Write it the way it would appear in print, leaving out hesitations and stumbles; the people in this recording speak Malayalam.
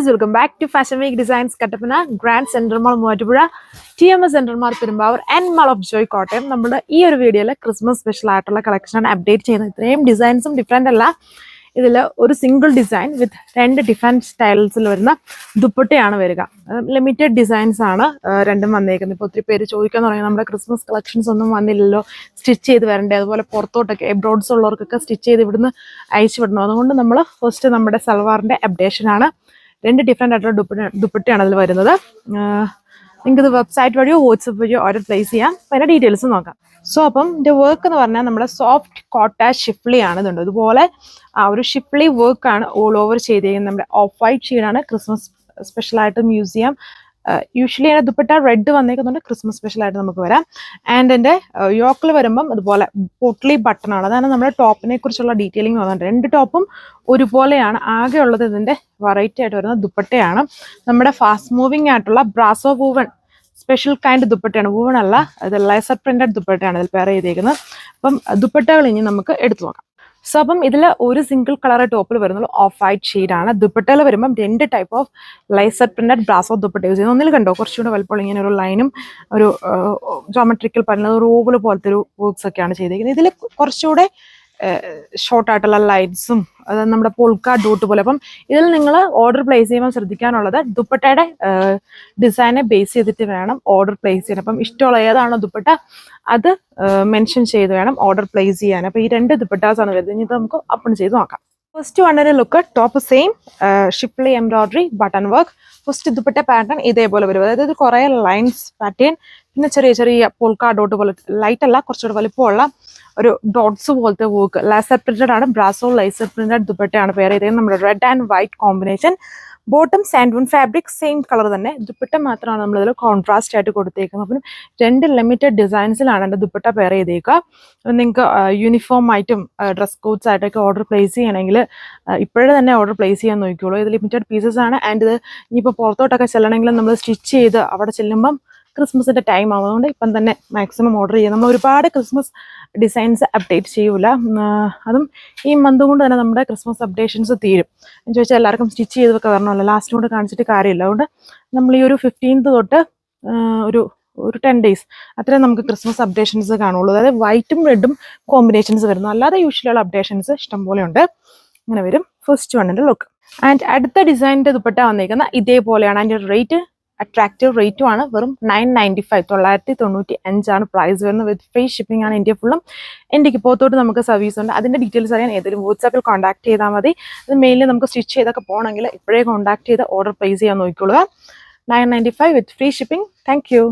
welcome back to Fashion Week Designs Kattapana, Grand Central Mall Moovattupuzha, TMS Central Mall Perumbavoor and Mall of Joy Kottayam. നമ്മുടെ ഈ ഒരു വീഡിയോയിൽ ക്രിസ്മസ് സ്പെഷ്യൽ ആയിട്ടുള്ള കളക്ഷൻ ആണ് അപ്ഡേറ്റ് ചെയ്യുന്നത്. ഇത്രയും ഡിസൈൻസും ഡിഫറെന്റ് അല്ല. ഇതിൽ ഒരു സിംഗിൾ ഡിസൈൻ വിത്ത് രണ്ട് ഡിഫറെന്റ് സ്റ്റൈൽസിൽ വരുന്ന ദുപ്പട്ടയാണ് വരിക. ലിമിറ്റഡ് ഡിസൈൻസ് ആണ് രണ്ടും വന്നേക്കുന്നത്. ഇപ്പോൾ ഒത്തിരി പേര് ചോദിക്കാൻ തുടങ്ങി നമ്മുടെ ക്രിസ്മസ് കളക്ഷൻസ് ഒന്നും വന്നില്ലല്ലോ, സ്റ്റിച്ച് ചെയ്ത് വരണ്ടേ, അതുപോലെ പുറത്തോട്ടൊക്കെ എബ്രോഡ്സ് ഉള്ളവർക്കൊക്കെ സ്റ്റിച്ച് ചെയ്ത് ഇവിടുന്ന് അയച്ചു വിടണം. അതുകൊണ്ട് നമ്മൾ ഫസ്റ്റ് നമ്മുടെ സൽവാറിന്റെ അപ്ഡേഷൻ ആണ്. രണ്ട് ഡിഫറെന്റ് ആയിട്ടുള്ള ദുപ്പട്ടയാണ് അതിൽ വരുന്നത്. നിങ്ങൾക്ക് ഇത് വെബ്സൈറ്റ് വഴിയോ വാട്സപ്പ് വഴിയോ ഓർഡർ പ്ലേസ് ചെയ്യാം. അതിന്റെ ഡീറ്റെയിൽസ് നോക്കാം. സോ അപ്പം ഇതിന്റെ വർക്ക് എന്ന് പറഞ്ഞാൽ നമ്മുടെ സോഫ്റ്റ് കോട്ട ഷിഫ്ലി ആണ് ഇതുണ്ട്. ഇതുപോലെ ആ ഒരു ഷിഫ്ലി വർക്ക് ആണ് ഓൾ ഓവർ ചെയ്തിരിക്കുന്നത്. നമ്മുടെ ഓഫ് വൈറ്റ് ഷെയ്ഡാണ് ക്രിസ്മസ് സ്പെഷ്യൽ ആയിട്ട് യൂസ് ചെയ്യാം. യൂഷ്വലി അതിന്റെ ദുപ്പട്ട റെഡ് വന്നേക്കുന്നുണ്ട്, ക്രിസ്മസ് സ്പെഷ്യൽ ആയിട്ട് നമുക്ക് വരാം. ആൻഡ് എൻ്റെ യോക്കിൽ വരുമ്പം അതുപോലെ പൊട്ട്ലി ബട്ടൺ ആണ്. അതാണ് നമ്മുടെ ടോപ്പിനെ കുറിച്ചുള്ള ഡീറ്റെയിലിംഗ് വന്നിട്ടുണ്ട്. രണ്ട് ടോപ്പും ഒരുപോലെയാണ്. ആകെ ഉള്ളത് ഇതിന്റെ വെറൈറ്റി ആയിട്ട് വരുന്ന ദുപ്പട്ടയാണ്. നമ്മുടെ ഫാസ്റ്റ് മൂവിങ് ആയിട്ടുള്ള ബ്രാസോ വൂവൺ സ്പെഷ്യൽ കൈൻഡ് ദുപ്പട്ടയാണ്. വൂവൺ അല്ല, ഇത് ലേസർ പ്രിന്റഡ് ദുപ്പട്ടയാണ് ഇതിൽ പെയർ ചെയ്തേക്കുന്നത്. അപ്പം ദുപ്പട്ടകൾ ഇനി നമുക്ക് എടുത്തു നോക്കാം. സോ അപ്പം ഇതിൽ ഒരു സിംഗിൾ കളർ ടോപ്പിൽ വരുന്നത് ഓഫ് വൈറ്റ് ഷെയ്ഡാണ്. ദുപ്പട്ടയിൽ വരുമ്പം രണ്ട് type of laser printed brasso dupatta use ചെയ്യുന്നത്. ഒന്നിൽ കണ്ടോ കുറച്ചുകൂടെ വലുപ്പം ഇങ്ങനെ ഒരു ലൈനും ഒരു ജോമെട്രിക്കൽ പറഞ്ഞത് ഒരു ഓവൽ പോലത്തെ ഒരു വർക്ക്സ് ഒക്കെയാണ് ചെയ്തിരിക്കുന്നത്. ഇതിൽ കുറച്ചുകൂടെ ഷോർട്ട് ആയിട്ടുള്ള ലൈറ്റ്സും അത് നമ്മുടെ പോൾക്ക ഡോട്ട് പോലെ. അപ്പം ഇതിൽ നിങ്ങൾ ഓർഡർ പ്ലേസ് ചെയ്യുമ്പോൾ ശ്രദ്ധിക്കാനുള്ളത് ദുപ്പട്ടയുടെ ഡിസൈനെ ബേസ് ചെയ്തിട്ട് വേണം ഓർഡർ പ്ലേസ് ചെയ്യാൻ. അപ്പം ഇഷ്ടമുള്ള ഏതാണോ ദുപ്പട്ട അത് മെൻഷൻ ചെയ്ത് വേണം ഓർഡർ പ്ലേസ് ചെയ്യാൻ. അപ്പം ഈ രണ്ട് ദുപ്പട്ടാസ് ആണ് വരുന്നത്. ഇനി ഇത് നമുക്ക് ഓപ്പൺ ചെയ്ത് നോക്കാം. ഫസ്റ്റ് വണ്ണിന്റെ look top same Schiffli embroidery button work. First dupatta pattern ഇതേപോലെ വരും. അതായത് കുറേ ലൈൻസ് പാറ്റേൺ, പിന്നെ ചെറിയ ചെറിയ പോൾക്ക ഡോട്ട് പോലെ, ലൈറ്റ് അല്ല കുറച്ചുകൂടെ വലിപ്പമുള്ള ഒരു ഡോട്ട്സ് പോലത്തെ വർക്ക്. ലേസർ പ്രിന്റഡ് ആണ്, ബ്രാസോ ലേസർ പ്രിന്റഡ് ദുപ്പട്ടയാണ് പേര് ചെയ്തത്. നമ്മുടെ red and white combination. Bottom സാൻഡൂൺ ഫാബ്രിക് സെയിം കളർ തന്നെ. ദുപ്പട്ട മാത്രമാണ് നമ്മളിതിൽ കോൺട്രാസ്റ്റ് ആയിട്ട് കൊടുത്തേക്കുന്നത്. അപ്പം രണ്ട് ലിമിറ്റഡ് ഡിസൈൻസിലാണ് എൻ്റെ ദുപ്പട്ട പെയർ ചെയ്തേക്കുക. നിങ്ങൾക്ക് യൂണിഫോം ആയിട്ടും ഡ്രസ് കോഡ്സ് ആയിട്ടൊക്കെ ഓർഡർ പ്ലേസ് ചെയ്യണമെങ്കിൽ ഇപ്പോഴേ തന്നെ ഓർഡർ പ്ലേസ് ചെയ്യാൻ നോക്കിക്കോളൂ. ഇത് ലിമിറ്റഡ് പീസസ് ആണ്. ആൻഡ് ഇത് ഇനിയിപ്പോൾ പുറത്തോട്ടൊക്കെ ചെല്ലണമെങ്കിൽ നമ്മൾ സ്റ്റിച്ച് ചെയ്ത് അവിടെ ചെല്ലുമ്പം ക്രിസ്മസിൻ്റെ ടൈം ആവും. അതുകൊണ്ട് ഇപ്പം തന്നെ മാക്സിമം ഓർഡർ ചെയ്യാം. നമ്മൾ ഒരുപാട് ക്രിസ്മസ് ഡിസൈൻസ് അപ്ഡേറ്റ് ചെയ്യൂല. അതും ഈ മന്ത് കൊണ്ട് തന്നെ നമ്മുടെ ക്രിസ്മസ് അപ്ഡേഷൻസ് തീരും. എന്ന് ചോദിച്ചാൽ എല്ലാവർക്കും സ്റ്റിച്ച് ചെയ്തൊക്കെ വരണമല്ലോ, ലാസ്റ്റ് കൊണ്ട് കാണിച്ചിട്ട് കാര്യമില്ല. അതുകൊണ്ട് നമ്മൾ ഈ ഒരു 15th തൊട്ട് ഒരു 10 days അത്രയും നമുക്ക് ക്രിസ്മസ് അപ്ഡേഷൻസ് കാണുള്ളൂ. അതായത് വൈറ്റും റെഡും കോമ്പിനേഷൻസ് വരുന്നു. അല്ലാതെ യൂഷ്വലുള്ള അപ്ഡേഷൻസ് ഇഷ്ടംപോലെ ഉണ്ട്. ഇങ്ങനെ വരും ഫസ്റ്റ് വണ്ണിൻ്റെ ലുക്ക്. ആൻഡ് അടുത്ത ഡിസൈനിൻ്റെ ദുപ്പട്ട വന്നിരിക്കുന്ന ഇതേപോലെയാണ്. അതിൻ്റെ റേറ്റ് അട്രാക്റ്റീവ് റേറ്റും ആണ്. വെറും 995 995 പ്രൈസ് വരുന്നത്. വിത്ത് ഫ്രീ ഷിപ്പിംഗ് ആണ് ഇന്ത്യ ഫുള്ളും. ഇന്ത്യക്ക് പുറത്തോട്ട് നമുക്ക് സർവീസ് ഉണ്ട്. അതിൻ്റെ ഡീറ്റെയിൽസ് അറിയാൻ ഏതെങ്കിലും വാട്സാപ്പിൽ കോൺടാക്ട് ചെയ്താൽ മതി. അത് മെയിലിൽ നമുക്ക് സ്റ്റിച്ച് ചെയ്തൊക്കെ പോകണമെങ്കിൽ ഇപ്പോഴേ കോൺടാക്ട് ചെയ്ത് ഓർഡർ പ്ലേസ് ചെയ്യാൻ നോക്കിക്കൊള്ളുക. 995 വിത്ത് ഫ്രീ ഷിപ്പിംഗ്. Thank you.